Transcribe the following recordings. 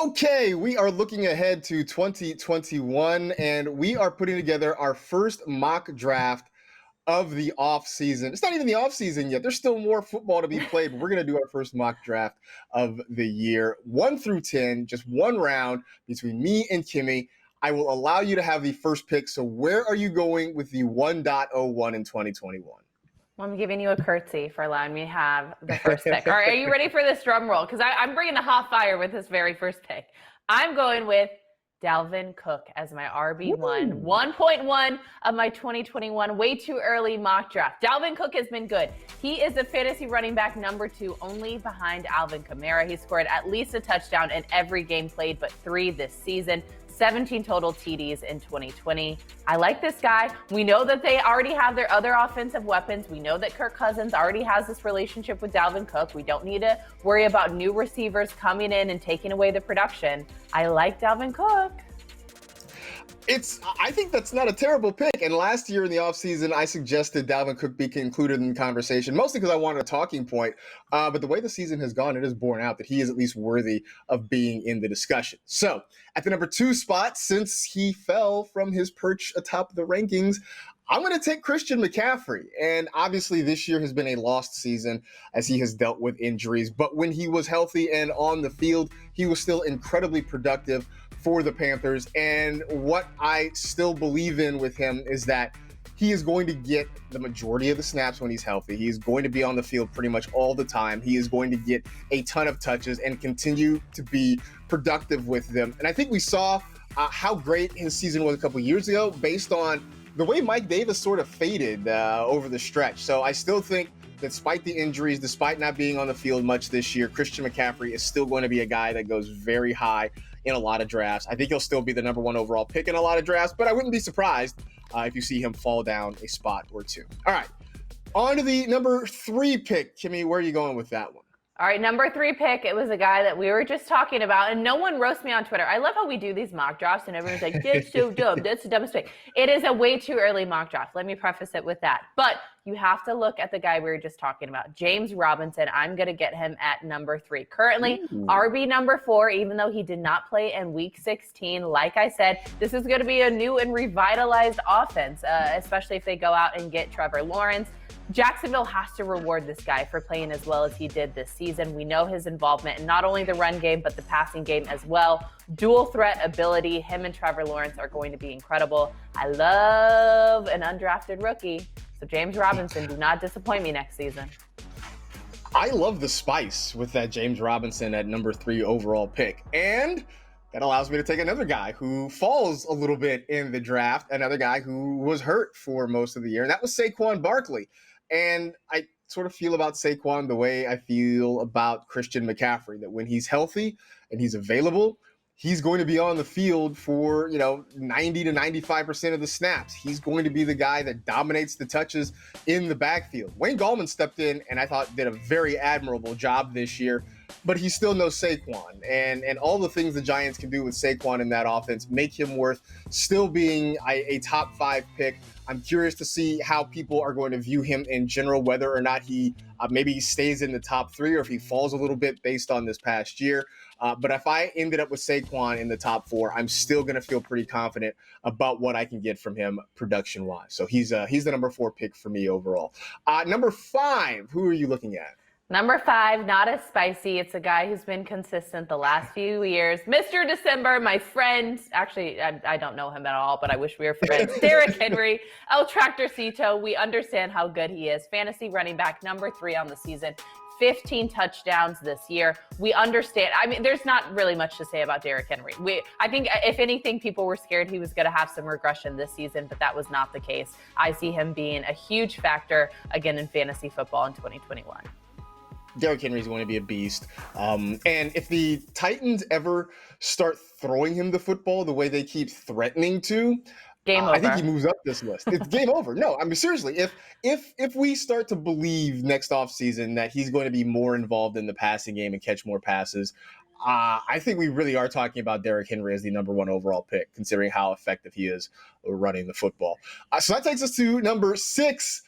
Okay, we are looking ahead to 2021, and we are putting together our first mock draft of the off season. It's not even the off season yet. There's still more football to be played. But we're going to do our first mock draft of the year, 1 through 10, just one round between me and Kimmy. I will allow you to have the first pick. So where are you going with the 1.01 in 2021? Well, I'm giving you a curtsy for allowing me to have the first pick. All right, are you ready for this drum roll? Because I'm bringing the hot fire with this very first pick. I'm going with Dalvin Cook as my RB1. 1.1 of my 2021 way too early mock draft. Dalvin Cook has been good. He is the fantasy running back number 2, only behind Alvin Kamara. He scored at least a touchdown in every game played, but 3 this season. 17 total TDs in 2020. I like this guy. We know that they already have their other offensive weapons. We know that Kirk Cousins already has this relationship with Dalvin Cook. We don't need to worry about new receivers coming in and taking away the production. I like Dalvin Cook. I think that's not a terrible pick. And last year in the offseason, I suggested Dalvin Cook be included in the conversation, mostly because I wanted a talking point. But the way the season has gone, it has borne out that he is at least worthy of being in the discussion. So at the number 2 spot, since he fell from his perch atop the rankings, I'm going to take Christian McCaffrey. And obviously this year has been a lost season as he has dealt with injuries. But when he was healthy and on the field, he was still incredibly productive for the Panthers. And what I still believe in with him is that he is going to get the majority of the snaps when he's healthy. He is going to be on the field pretty much all the time. He is going to get a ton of touches and continue to be productive with them. And I think we saw how great his season was a couple years ago based on the way Mike Davis sort of faded over the stretch. So I still think that despite the injuries, despite not being on the field much this year, Christian McCaffrey is still going to be a guy that goes very high in a lot of drafts. I think he'll still be the number 1 overall pick in a lot of drafts, but I wouldn't be surprised if you see him fall down a spot or 2. All right, on to the number 3 pick. Kimmy, where are you going with that one? All right, number 3 pick, it was a guy that we were just talking about, and no one roasts me on Twitter. I love how we do these mock drafts, and everyone's like, that's so dumb. That's the dumbest pick. It is a way too early mock draft. Let me preface it with that. But you have to look at the guy we were just talking about, James Robinson. I'm going to get him at number 3. Currently, RB number 4, even though he did not play in Week 16. Like I said, this is going to be a new and revitalized offense, especially if they go out and get Trevor Lawrence. Jacksonville has to reward this guy for playing as well as he did this season. We know his involvement in not only the run game, but the passing game as well. Dual threat ability. Him and Trevor Lawrence are going to be incredible. I love an undrafted rookie. So James Robinson, do not disappoint me next season. I love the spice with that James Robinson at number 3 overall pick. And that allows me to take another guy who falls a little bit in the draft, another guy who was hurt for most of the year, and that was Saquon Barkley. And I sort of feel about Saquon the way I feel about Christian McCaffrey, that when he's healthy and he's available, he's going to be on the field for, 90 to 95% of the snaps. He's going to be the guy that dominates the touches in the backfield. Wayne Gallman stepped in and I thought did a very admirable job this year, but he's still no Saquon. And all the things the Giants can do with Saquon in that offense make him worth still being a top 5 pick. I'm curious to see how people are going to view him in general, whether or not he maybe stays in the top 3 or if he falls a little bit based on this past year. But if I ended up with Saquon in the top 4, I'm still going to feel pretty confident about what I can get from him production-wise. So he's the number 4 pick for me overall. Number 5, who are you looking at? Number 5, not as spicy. It's a guy who's been consistent the last few years. Mr. December, my friend. Actually, I don't know him at all, but I wish we were friends. Derrick Henry, El Tractorcito. We understand how good he is. Fantasy running back number 3 on the season. 15 touchdowns this year. We understand. I mean, there's not really much to say about Derrick Henry. I think if anything, people were scared he was going to have some regression this season, but that was not the case. I see him being a huge factor again in fantasy football in 2021. Derrick Henry is going to be a beast. And if the Titans ever start throwing him the football the way they keep threatening to, game over. I think he moves up this list. It's game over. No, I mean, seriously, if we start to believe next offseason that he's going to be more involved in the passing game and catch more passes, I think we really are talking about Derrick Henry as the number 1 overall pick, considering how effective he is running the football. So that takes us to number 6.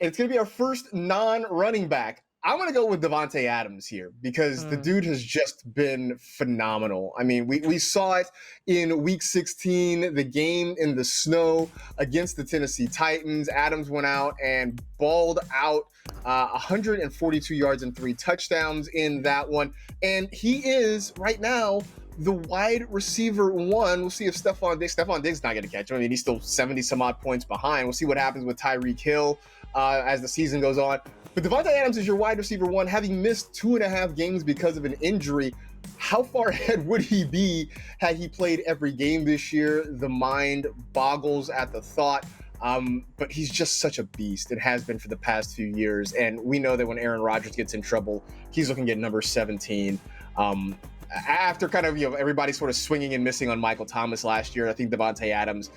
And it's going to be our first non-running back. I'm going to go with Devonta Adams here because the dude has just been phenomenal. I mean, we saw it in Week 16, the game in the snow against the Tennessee Titans. Adams went out and balled out 142 yards and 3 touchdowns in that one. And he is, right now, the wide receiver one. We'll see if Stephon Diggs not going to catch him. I mean, he's still 70-some-odd points behind. We'll see what happens with Tyreek Hill as the season goes on. But Devonta Adams is your wide receiver one, having missed 2.5 games because of an injury. How far ahead would he be had he played every game this year? The mind boggles at the thought. But he's just such a beast. It has been for the past few years. And we know that when Aaron Rodgers gets in trouble, he's looking at number 17. After kind of, everybody sort of swinging and missing on Michael Thomas last year, I think Devonta Adams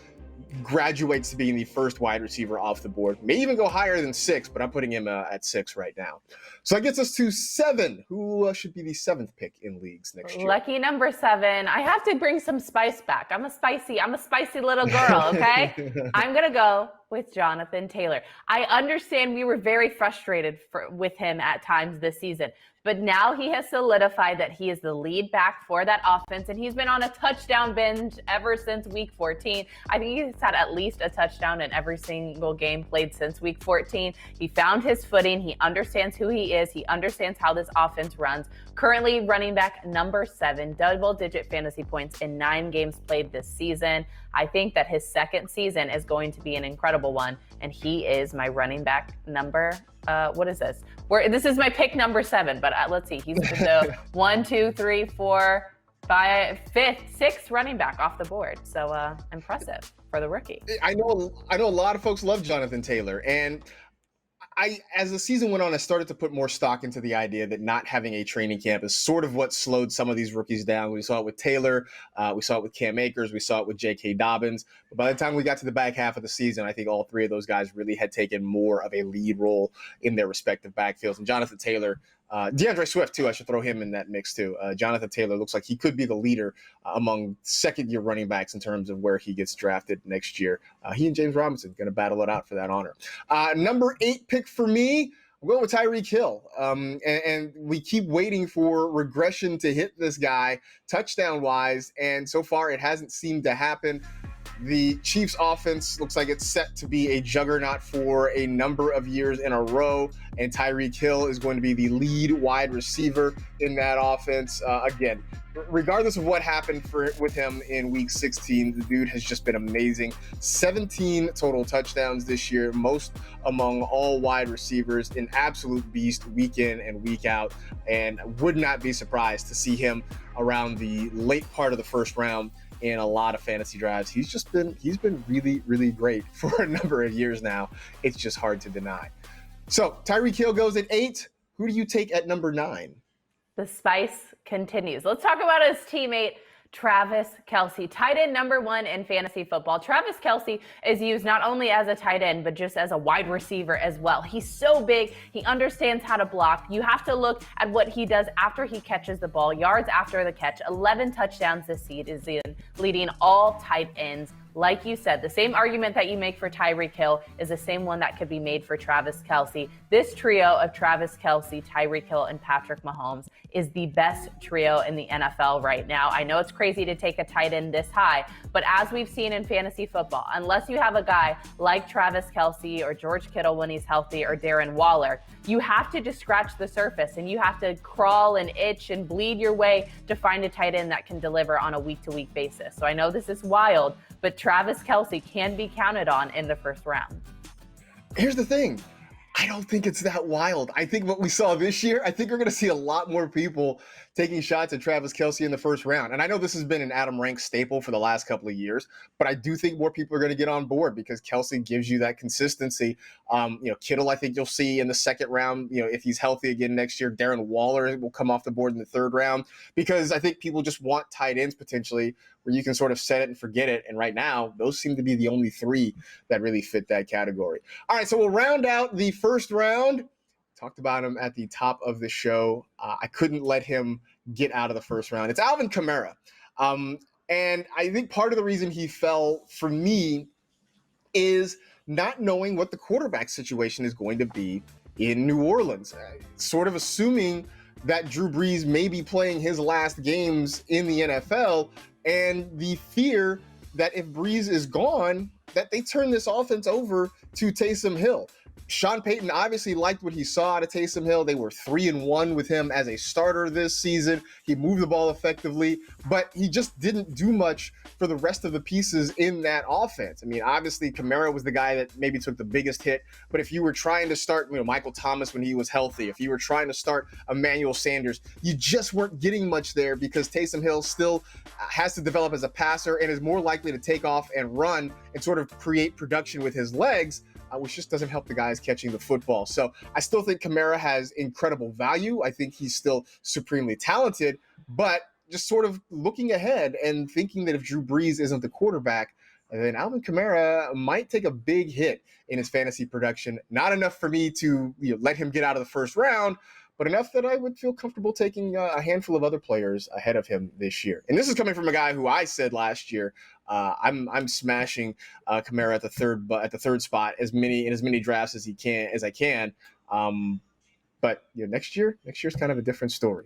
graduates to being the first wide receiver off the board. May even go higher than 6, but I'm putting him at 6 right now. So that gets us to 7. Who should be the 7th pick in leagues next year? Lucky number 7. I have to bring some spice back. I'm a spicy little girl, okay? I'm going to go with Jonathan Taylor. I understand we were very frustrated with him at times this season, but now he has solidified that he is the lead back for that offense, and he's been on a touchdown binge ever since Week 14. I think he's had at least a touchdown in every single game played since Week 14. He found his footing. He understands who he is. He understands how this offense runs. Currently running back number 7, double-digit fantasy points in 9 games played this season. I think that his second season is going to be an incredible one, and he is my running back number. What is this? This is my pick number 7, but let's see. He's the 1, 2, 3, 4, 5, 5th, 6th running back off the board. So impressive for the rookie. I know a lot of folks love Jonathan Taylor, and as the season went on, I started to put more stock into the idea that not having a training camp is sort of what slowed some of these rookies down. We saw it with Taylor. We saw it with Cam Akers. We saw it with J.K. Dobbins. But by the time we got to the back half of the season, I think all 3 of those guys really had taken more of a lead role in their respective backfields. And Jonathan Taylor, DeAndre Swift, too, I should throw him in that mix, too. Jonathan Taylor looks like he could be the leader among second-year running backs in terms of where he gets drafted next year. He and James Robinson going to battle it out for that honor. Number 8 pick for me, I'm going with Tyreek Hill. And we keep waiting for regression to hit this guy touchdown-wise, and so far it hasn't seemed to happen. The Chiefs offense looks like it's set to be a juggernaut for a number of years in a row, and Tyreek Hill is going to be the lead wide receiver in that offense. Again, regardless of what happened with him in Week 16, the dude has just been amazing. 17 total touchdowns this year, most among all wide receivers, an absolute beast week in and week out, and would not be surprised to see him around the late part of the first round in a lot of fantasy drafts. He's been really, really great for a number of years now. It's just hard to deny. So Tyreek Hill goes at 8. Who do you take at number 9? The spice continues. Let's talk about his teammate, Travis Kelce, tight end number 1 in fantasy football. Travis Kelce is used not only as a tight end, but just as a wide receiver as well. He's so big. He understands how to block. You have to look at what he does after he catches the ball, yards after the catch. 11 touchdowns this season, leading all tight ends. Like you said, the same argument that you make for Tyreek Hill is the same one that could be made for Travis Kelce. This trio of Travis Kelce, Tyreek Hill, and Patrick Mahomes is the best trio in the NFL right now. I know it's crazy to take a tight end this high, but as we've seen in fantasy football, unless you have a guy like Travis Kelce or George Kittle when he's healthy or Darren Waller, you have to just scratch the surface and you have to crawl and itch and bleed your way to find a tight end that can deliver on a week-to-week basis. So I know this is wild, but Travis Kelce can be counted on in the first round. Here's the thing. I don't think it's that wild. I think what we saw this year, I think we're going to see a lot more people taking shots at Travis Kelce in the first round. And I know this has been an Adam Rank staple for the last couple of years, but I do think more people are going to get on board because Kelce gives you that consistency. Kittle, I think you'll see in the second round, if he's healthy again next year. Darren Waller will come off the board in the third round because I think people just want tight ends potentially where you can sort of set it and forget it. And right now, those seem to be the only 3 that really fit that category. All right, so we'll round out the first round. Talked about him at the top of the show. I couldn't let him get out of the first round. It's Alvin Kamara. And I think part of the reason he fell for me is not knowing what the quarterback situation is going to be in New Orleans, sort of assuming that Drew Brees may be playing his last games in the NFL, and the fear that if Brees is gone, that they turn this offense over to Taysom Hill. Sean Payton obviously liked what he saw out of Taysom Hill. They were 3-1 with him as a starter this season. He moved the ball effectively, but he just didn't do much for the rest of the pieces in that offense. I mean, obviously Kamara was the guy that maybe took the biggest hit, but if you were trying to start, Michael Thomas when he was healthy, if you were trying to start Emmanuel Sanders, you just weren't getting much there because Taysom Hill still has to develop as a passer and is more likely to take off and run and sort of create production with his legs, which just doesn't help the guys catching the football. So I still think Kamara has incredible value. I think he's still supremely talented, but just sort of looking ahead and thinking that if Drew Brees isn't the quarterback, then Alvin Kamara might take a big hit in his fantasy production. Not enough for me to let him get out of the first round, but enough that I would feel comfortable taking a handful of other players ahead of him this year. And this is coming from a guy who I said last year, I'm smashing Kamara at the third spot as many drafts as I can. But next year's kind of a different story.